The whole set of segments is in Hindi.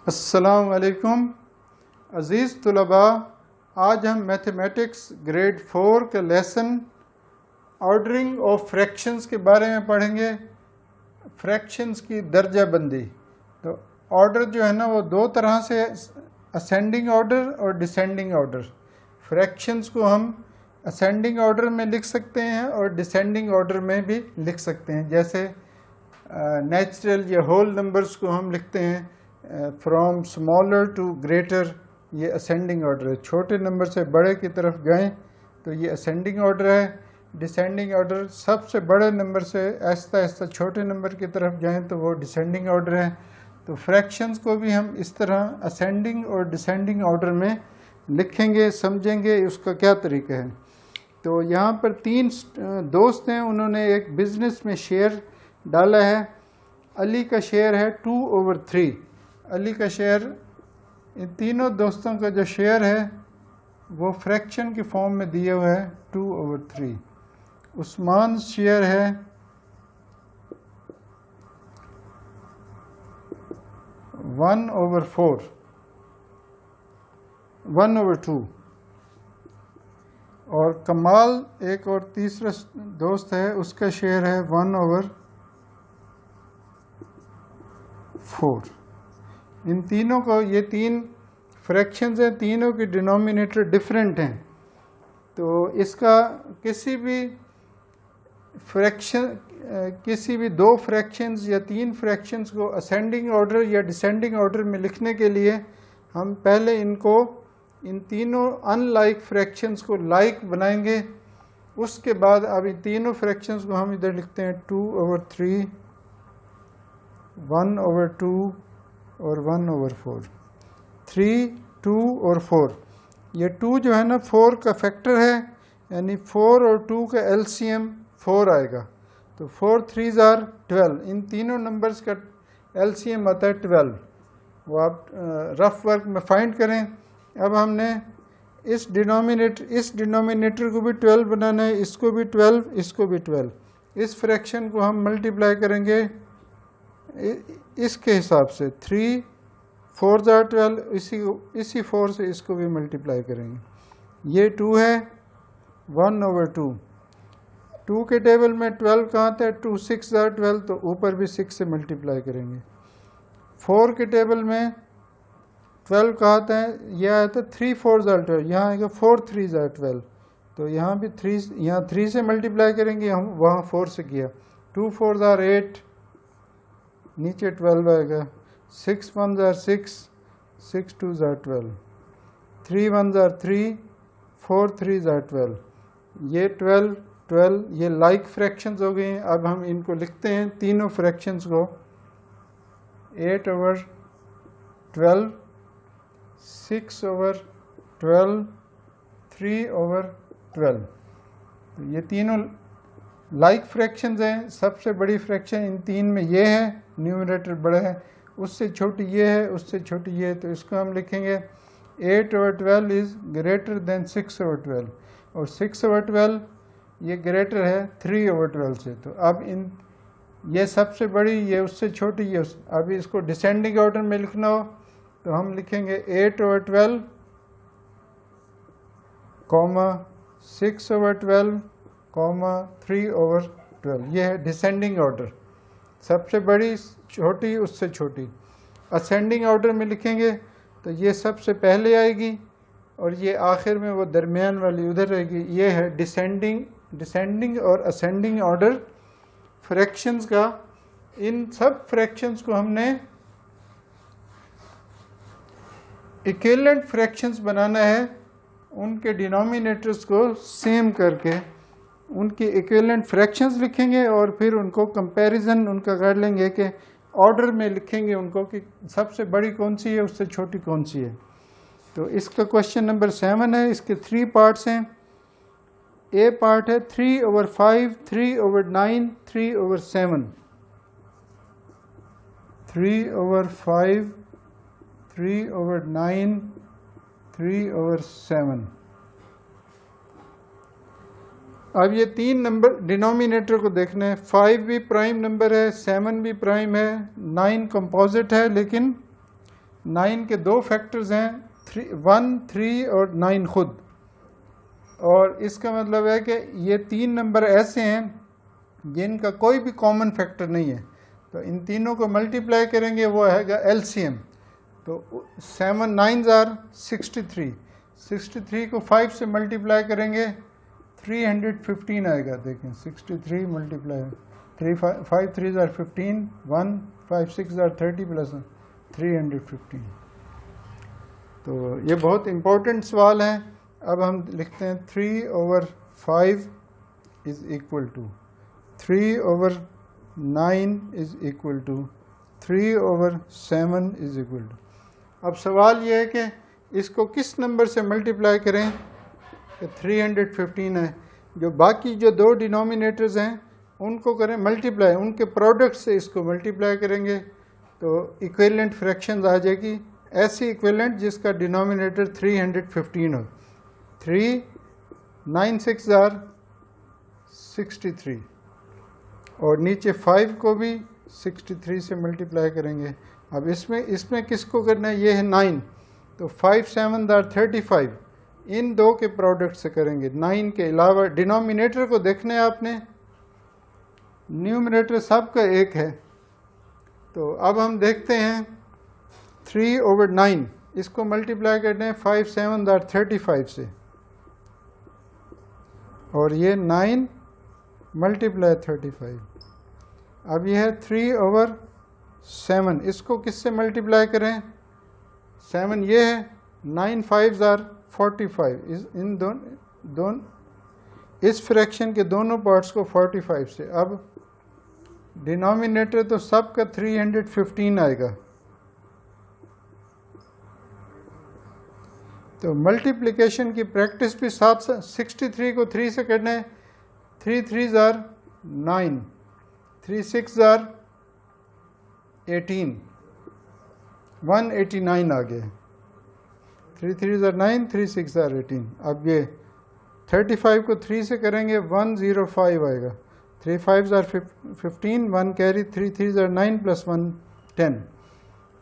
अस्सलाम वालेकुम अज़ीज़ तुलबा। आज हम मैथमेटिक्स ग्रेड 4 के लेसन ऑर्डरिंग ऑफ फ्रैक्शंस के बारे में पढ़ेंगे। फ्रैक्शंस की दर्जा बंदी। तो ऑर्डर जो है ना वो दो तरह से, असेंडिंग ऑर्डर और डिसेंडिंग ऑर्डर। फ्रैक्शंस को हम असेंडिंग ऑर्डर में लिख सकते हैं और डिसेंडिंग ऑर्डर में भी लिख सकते हैं। जैसे नेचुरल या होल नंबर्स को हम लिखते हैं फ्रॉम स्मॉलर टू ग्रेटर, ये असेंडिंग ऑर्डर है। छोटे नंबर से बड़े की तरफ गए तो ये असेंडिंग ऑर्डर है। डिसेंडिंग ऑर्डर सबसे बड़े नंबर से आहिस्ता आहिस्ता छोटे नंबर की तरफ जाएं तो वो डिसेंडिंग ऑर्डर है। तो फ्रैक्शंस को भी हम इस तरह असेंडिंग और डिसेंडिंग ऑर्डर में लिखेंगे, समझेंगे उसका क्या तरीका है। तो यहाँ पर तीन दोस्त हैं, उन्होंने एक बिज़नेस में शेयर डाला है। अली का शेयर है 2/3। अली का शेयर, इन तीनों दोस्तों का जो शेयर है वो फ्रैक्शन की फॉर्म में दिया हुआ है 2/3। उस्मान शेयर है 1/4, 1/2। और कमाल एक और तीसरा दोस्त है, उसका शेयर है 1/4। इन तीनों को, ये तीन फ्रैक्शंस हैं, तीनों की डिनोमिनेटर डिफरेंट हैं। तो इसका किसी भी फ्रैक्शन, किसी भी दो फ्रैक्शंस या तीन फ्रैक्शंस को असेंडिंग ऑर्डर या डिसेंडिंग ऑर्डर में लिखने के लिए हम पहले इनको, इन तीनों अनलाइक फ्रैक्शंस को लाइक बनाएंगे। उसके बाद अब इन तीनों फ्रैक्शंस को हम इधर लिखते हैं 2/3, 1/2 और 1/4। 3, 2 और 4। ये 2 जो है ना 4 का फैक्टर है, यानी 4 और 2 का एलसीएम 4 आएगा। तो 4 3s are 12। इन तीनों नंबर्स का एलसीएम आता है 12। वो आप रफ वर्क में फाइंड करें। अब हमने इस डिनोमिनेटर को भी 12 बनाना है, इसको भी 12, इसको भी 12। इस फ्रैक्शन को हम मल्टीप्लाई करेंगे इसके हिसाब से। 3 4s are 12, इसी 4 से इसको भी मल्टीप्लाई करेंगे। ये 2 है 1/2। 2 के टेबल में 12 कहाँ आता है? 2 6s are 12, तो ऊपर भी 6 से मल्टीप्लाई करेंगे। 4 के टेबल में 12 कहाँ आता है? यह आता है 3 4s are 12, यहाँ आएगा 4 3s are 12, तो यहाँ भी 3, यहाँ 3 से मल्टीप्लाई करेंगे, हम वहाँ 4 से किया। 2 4s are 8, नीचे 12 आएगा। 6 1s are 6, 6 2s are 12, 3 1s are 3, 4 3s are 12। ये 12 12 ये लाइक फ्रैक्शंस हो गए हैं। अब हम इनको लिखते हैं तीनों फ्रैक्शंस को 8/12, 6/12, 3/12। तो ये तीनों लाइक फ्रैक्शंस हैं। सबसे बड़ी फ्रैक्शन इन तीन में ये है, न्यूमरेटर बड़ा है, उससे छोटी ये है, उससे छोटी ये है। तो इसको हम लिखेंगे 8/12 इज़ ग्रेटर देन 6/12, और 6/12 ये ग्रेटर है 3/12 से। तो अब इन, ये सबसे बड़ी, ये उससे छोटी, ये अब इसको डिसेंडिंग ऑर्डर में लिखना हो तो हम लिखेंगे 8/12, 6/12, 3/12। ये है डिसेंडिंग ऑर्डर। सबसे बड़ी, छोटी, उससे छोटी। असेंडिंग ऑर्डर में लिखेंगे तो ये सबसे पहले आएगी और ये आखिर में वो दरमियान वाली उधर रहेगी। ये है डिसेंडिंग और असेंडिंग ऑर्डर फ्रैक्शंस का। इन सब फ्रैक्शंस को हमने इक्विवेलेंट फ्रैक्शंस बनाना है, उनके डिनोमिनेटर्स को सेम करके उनके इक्विवेलेंट फ्रैक्शंस लिखेंगे और फिर उनको कंपैरिजन उनका कर लेंगे कि ऑर्डर में लिखेंगे उनको कि सबसे बड़ी कौन सी है, उससे छोटी कौन सी है। तो इसका क्वेश्चन नंबर 7 है। इसके 3 पार्ट्स हैं। ए पार्ट है 3/5, 3/9, 3/7। 3/5, 3/9, 3/7। अब ये तीन नंबर डिनोमिनेटर को देखना है। 5 भी प्राइम नंबर है, 7 भी प्राइम है, 9 कंपोजिट है, लेकिन 9 के दो फैक्टर्स हैं, 1, 3 और 9 खुद। और इसका मतलब है कि ये 3 नंबर ऐसे हैं जिनका कोई भी कॉमन फैक्टर नहीं है, तो इन तीनों को मल्टीप्लाई करेंगे, वो आएगा एलसीएम। तो 7 9s आर 63, 63 को 5 से मल्टीप्लाई करेंगे 315 आएगा। देखें 63 multiply 5 3s are 15, 1 5 6 are 30 plus 315। तो ये बहुत इम्पोर्टेंट सवाल है। अब हम लिखते हैं 3/5 is equal to 3/9 is equal to 3/7 is equal to. अब सवाल ये है कि इसको किस नंबर से मल्टीप्लाई करें कि 315 है। जो बाकी जो दो डिनोमिनेटर्स हैं उनको करें मल्टीप्लाई, उनके प्रोडक्ट से इसको मल्टीप्लाई करेंगे तो इक्विवेलेंट फ्रैक्शंस आ जाएगी, ऐसी इक्विवेलेंट जिसका डिनोमिनेटर 315 हो। 3 9 6 आर 63 और नीचे 5 को भी 63 से मल्टीप्लाई करेंगे। अब इसमें किसको करना है, ये है 9, तो 5 7 आर 35, इन दो के प्रोडक्ट से करेंगे। 9 के अलावा डिनोमिनेटर को देखना है आपने, न्यूमरेटर सबका एक है। तो अब हम देखते हैं 3/9 इसको मल्टीप्लाई करते हैं 5 7 आर 35 से, और ये 9 मल्टीप्लाई 35। अब ये है 3/7, इसको किससे मल्टीप्लाई करें, 7 ये है, 9 5s आर 45, इन दोनों इस फ्रैक्शन के दोनों पार्ट्स को 45 से। अब डिनोमिनेटर तो सबका 315 आएगा, तो मल्टीप्लिकेशन की प्रैक्टिस भी साथ साथ 63 को 3 से करना है, 3 3s आर 9, 3 6 आर 18, 189 आ गया। 3 3s आर 9, 3 6 आर 18। अब ये 35 को 3 से करेंगे 105 आएगा, 3 5s are 15, 1 carry, 3 3s are 9 plus 1 10।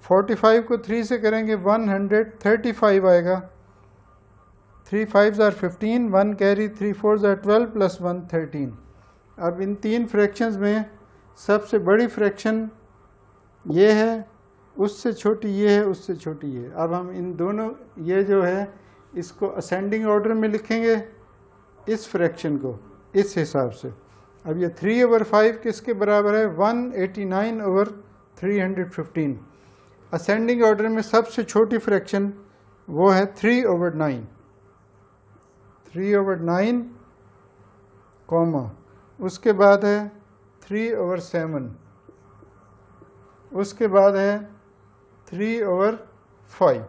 45 को 3 से करेंगे 135 आएगा, 3 5s are 15, 1 carry, 3 4s are 12 plus 1 13। अब इन तीन फ्रैक्शंस में सबसे बड़ी फ्रैक्शन ये है, उससे छोटी ये है, उससे छोटी ये है। अब हम इन दोनों, ये जो है इसको असेंडिंग ऑर्डर में लिखेंगे, इस फ्रैक्शन को इस हिसाब से। अब ये 3/5 किसके बराबर है, 189/315। असेंडिंग ऑर्डर में सबसे छोटी फ्रैक्शन वो है 3/9, 3/9 कॉमा, उसके बाद है 3/7, उसके बाद है 3/5।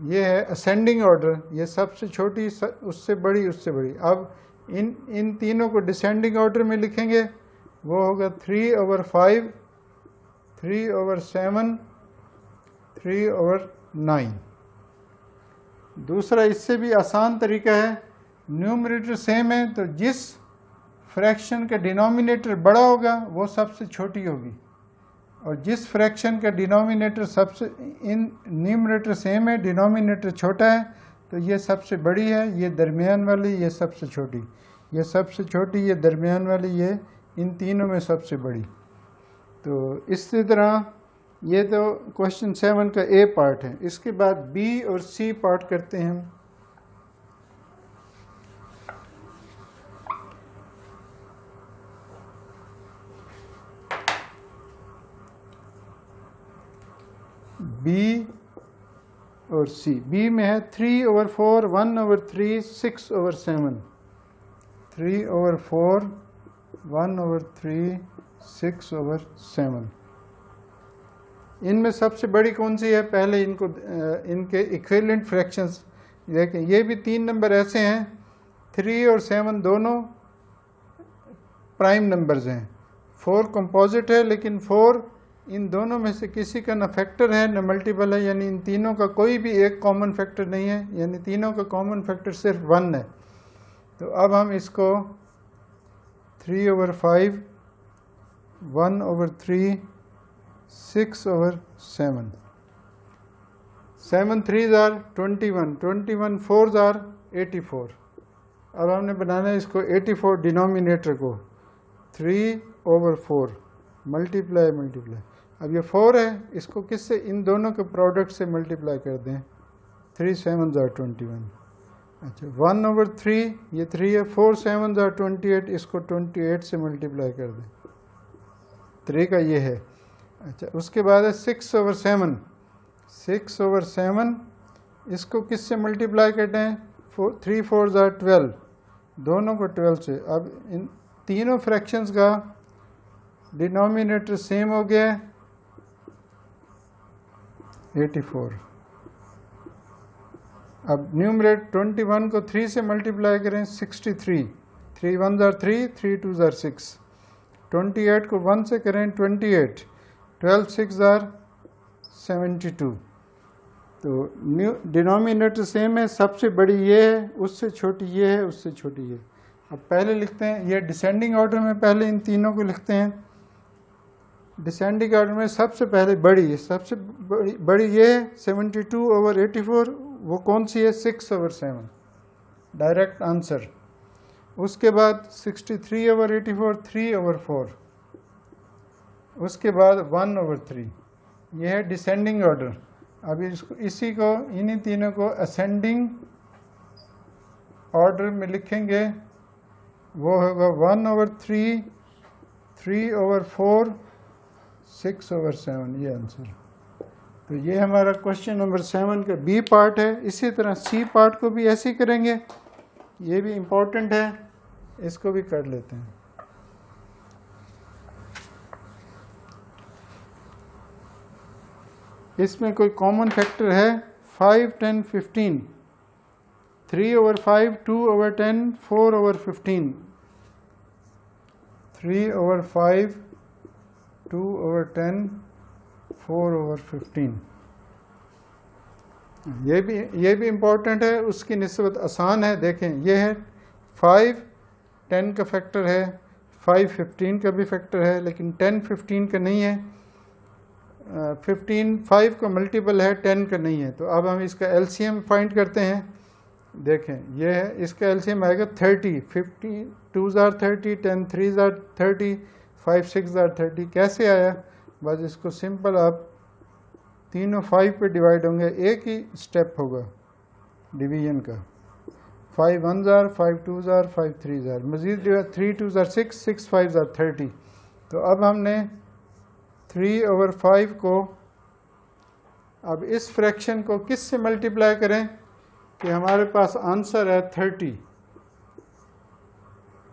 ये है असेंडिंग ऑर्डर, ये सबसे छोटी, उससे बड़ी, उससे बड़ी। अब इन तीनों को डिसेंडिंग ऑर्डर में लिखेंगे, वो होगा 3/5, 3/7, 3/9। दूसरा इससे भी आसान तरीका है, न्यूमरेटर सेम है तो जिस फ्रैक्शन का डिनोमिनेटर बड़ा होगा वो सबसे छोटी होगी, और जिस फ्रैक्शन का डिनोमिनेटर सबसे, इन न्यूमरेटर सेम है, डिनोमिनेटर छोटा है तो ये सबसे बड़ी है, ये दरमियान वाली, ये सबसे छोटी, ये सबसे छोटी, ये दरमियान वाली, ये इन तीनों में सबसे बड़ी। तो इसी तरह ये तो क्वेश्चन 7 का ए पार्ट है। इसके बाद बी और सी पार्ट करते हैं हम। बी और सी, बी में है 3/4, 1/3, 6/7, 3/4, 1/3, 6/7। इनमें सबसे बड़ी कौन सी है, पहले इनको इनके इक्विवेलेंट फ्रैक्शंस देखें। ये भी 3 नंबर ऐसे हैं, 3 और 7 दोनों प्राइम नंबर्स हैं, 4 कंपोजिट है, लेकिन 4 इन दोनों में से किसी का न फैक्टर है न मल्टीपल है, यानी इन तीनों का कोई भी एक कॉमन फैक्टर नहीं है, यानी तीनों का कॉमन फैक्टर सिर्फ 1 है। तो अब हम इसको 3/5, 1/3, 6/7. 7 3s are 21, 21 4s are 84. अब हमने बनाना है इसको 84 डिनोमिनेटर को 3/4 मल्टीप्लाई मल्टीप्लाई. अब ये 4 है, इसको किससे, इन दोनों के प्रोडक्ट से मल्टीप्लाई कर दें. 3 7s are 21. अच्छा 1/3 ये 3 है, 4 7s are 28, इसको 28 से मल्टीप्लाई कर दें. 3 का ये है. अच्छा उसके बाद है 6/7. 6/7 इसको किससे मल्टीप्लाई करते हैं. 3 4s are 12, दोनों को 12 से. अब इन तीनों फ्रैक्शंस का डिनोमिनेटर सेम हो गया 84. अब न्यूमरेटर 21 को 3 से मल्टीप्लाई करें 63. 3 1s are 3, 3 2s are 6. 28 को 1 से करें 28. 12 6s are 72. तो डिनोमिनेटर सेम है, सबसे बड़ी ये है, उससे छोटी ये है, उससे छोटी ये. अब पहले लिखते हैं, ये डिसेंडिंग ऑर्डर में पहले इन तीनों को लिखते हैं. डिसेंडिंग ऑर्डर में सबसे पहले बड़ी, सबसे बड़ी ये है 72/84. वो कौन सी है, 6/7, डायरेक्ट आंसर. उसके बाद 63/84 3/4. उसके बाद 1/3. ये है डिसेंडिंग ऑर्डर. अब इसको इसी को इन्हीं तीनों को असेंडिंग ऑर्डर में लिखेंगे. वो होगा 1/3 3/4 6/7. ये आंसर. तो ये हमारा क्वेश्चन नंबर 7 का बी पार्ट है. इसी तरह सी पार्ट को भी ऐसे ही करेंगे, ये भी इम्पोर्टेंट है, इसको भी कर लेते हैं. इसमें कोई कॉमन फैक्टर है 5 10 15. 3/5 2/10 4/15. 3/5 2/10 4/15. ये भी इम्पोर्टेंट है, उसकी निस्बत आसान है. देखें ये है 5 10 का फैक्टर है, 5 15 का भी फैक्टर है, लेकिन 10 15 का नहीं है. 15 5 का मल्टीपल है, 10 का नहीं है. तो अब हम इसका एलसीएम फाइंड करते हैं. देखें ये है, इसका एलसीएम आएगा 30. 15 2s are 30, 10 3s are 30, 5 6s are 30. कैसे आया, बस इसको सिंपल आप तीनों 5 पे डिवाइड होंगे, एक ही स्टेप होगा डिवीजन का. 5 1s are 5 2s are 5 3s are, Majeed 3 2s are 6, 6 5s are 30. तो अब हमने 3/5 को, अब इस फ्रैक्शन को किस से मल्टीप्लाई करें कि हमारे पास आंसर है 30.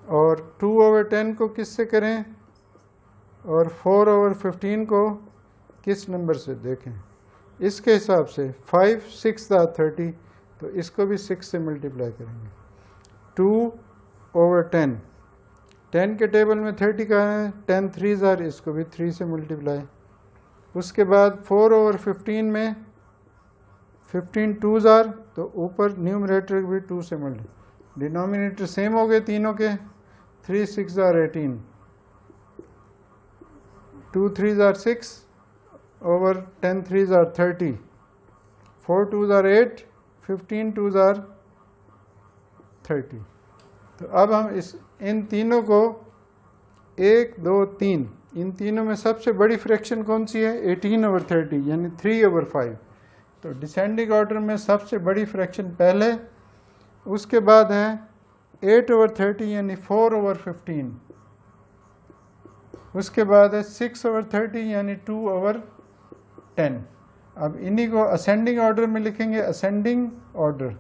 और 2/10 को किस से करें, और 4/15 को किस नंबर से. देखें इसके हिसाब से 5 6 are 30, तो इसको भी 6 से मल्टीप्लाई करेंगे. 2/10, 10 के टेबल में 30 का है, 10 3s are, इसको भी 3 से मल्टीप्लाई. उसके बाद 4/15 में 15 2s are, तो ऊपर न्यूमरेटर भी 2 से मल्टीप्लाई. डिनोमिनेटर सेम हो गए तीनों के. 3 6 are 18, 2 3s are 6 over 10 3s are 30, 4 2s are 8, 15 2s are 30. तो अब हम इन तीनों को 1 2 3, इन तीनों में सबसे बड़ी फ्रैक्शन कौन सी है, 18/30 यानी 3/5. तो डिसेंडिंग ऑर्डर में सबसे बड़ी फ्रैक्शन पहले, उसके बाद है 8/30 यानी 4/15. उसके बाद है 6/30 यानी 2/10. अब इन्हीं को असेंडिंग ऑर्डर में लिखेंगे, असेंडिंग ऑर्डर.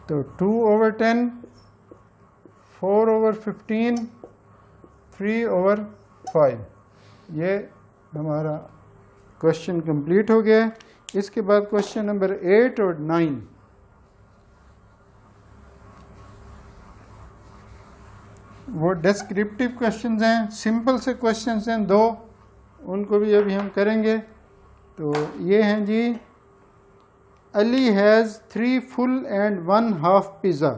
तो 2/10 4/15 3/5. ये हमारा क्वेश्चन कंप्लीट हो गया है. इसके बाद क्वेश्चन नंबर 8 और 9. वो डिस्क्रिप्टिव क्वेश्चंस हैं, सिंपल से क्वेश्चंस हैं दो, उनको भी अभी हम करेंगे. तो ये हैं जी, Ali has 3 full and 1 half pizza.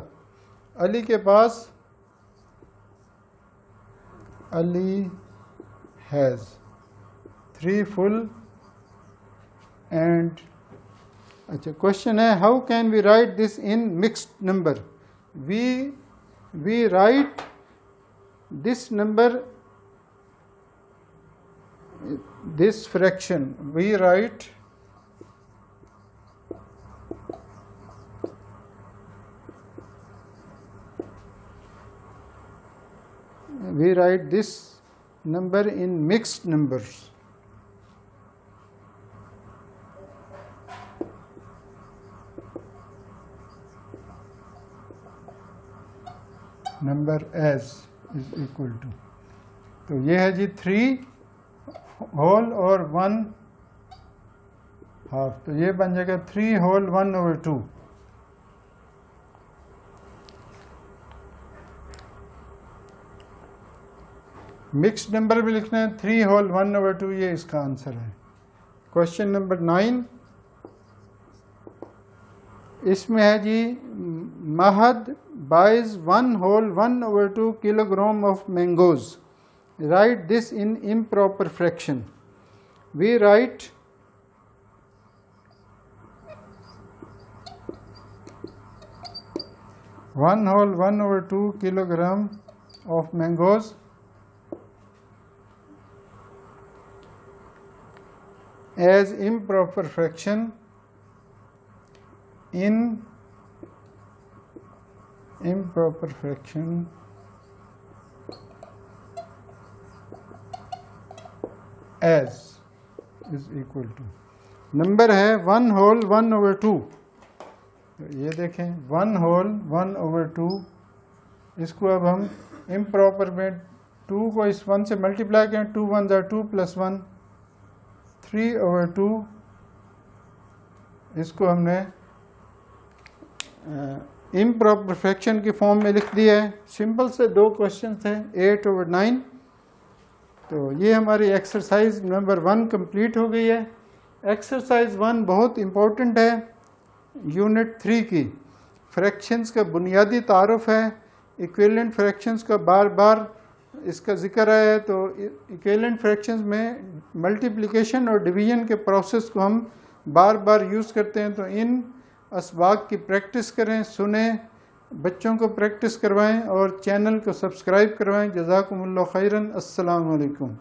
Ali के पास, अली हैज़ 3 फुल एंड अच्छा क्वेश्चन है how can we write this in mixed number we write this number this fraction we write this number in mixed numbers. Number as is equal to तो ये है जी 3 होल और 1 हाफ तो ये बन जाएगा 3 होल 1/2 मिक्स्ड नंबर भी लिखना है 3 होल 1/2 ये इसका आंसर है। क्वेश्चन नंबर 9 इसमें है जी Mahad buys 1 whole 1/2 kilogram of mangoes write this in improper fraction we write 1 whole 1/2 kilogram of mangoes as improper fraction in improper fraction as is equal to number है 1 होल 1/2 ये देखें 1 होल 1/2 इसको अब हम इम्प्रॉपर में 2 को इस 1 से मल्टीप्लाई करें 2 1 ज़ा 2 + 1 3/2 इसको हमने इम्प्रॉपर फ्रैक्शन की फॉर्म में लिख दिया है। सिंपल से 2 क्वेश्चन थे 8/9 तो ये हमारी एक्सरसाइज नंबर 1 कंप्लीट हो गई है। एक्सरसाइज 1 बहुत इम्पोर्टेंट है यूनिट 3 की। फ्रैक्शंस का बुनियादी तारुफ है, इक्विवेलेंट फ्रैक्शंस का बार बार इसका ज़िक्र आया है। तो इक्विवेलेंट फ्रैक्शंस में मल्टीप्लिकेशन और डिवीजन के प्रोसेस को हम बार बार यूज़ करते हैं। तो इन असबाक की प्रैक्टिस करें, सुने, बच्चों को प्रैक्टिस करवाएं और चैनल को सब्सक्राइब करवाएं। जज़ाकुमुल्लाह खैरन। अस्सलामु अलैकुम।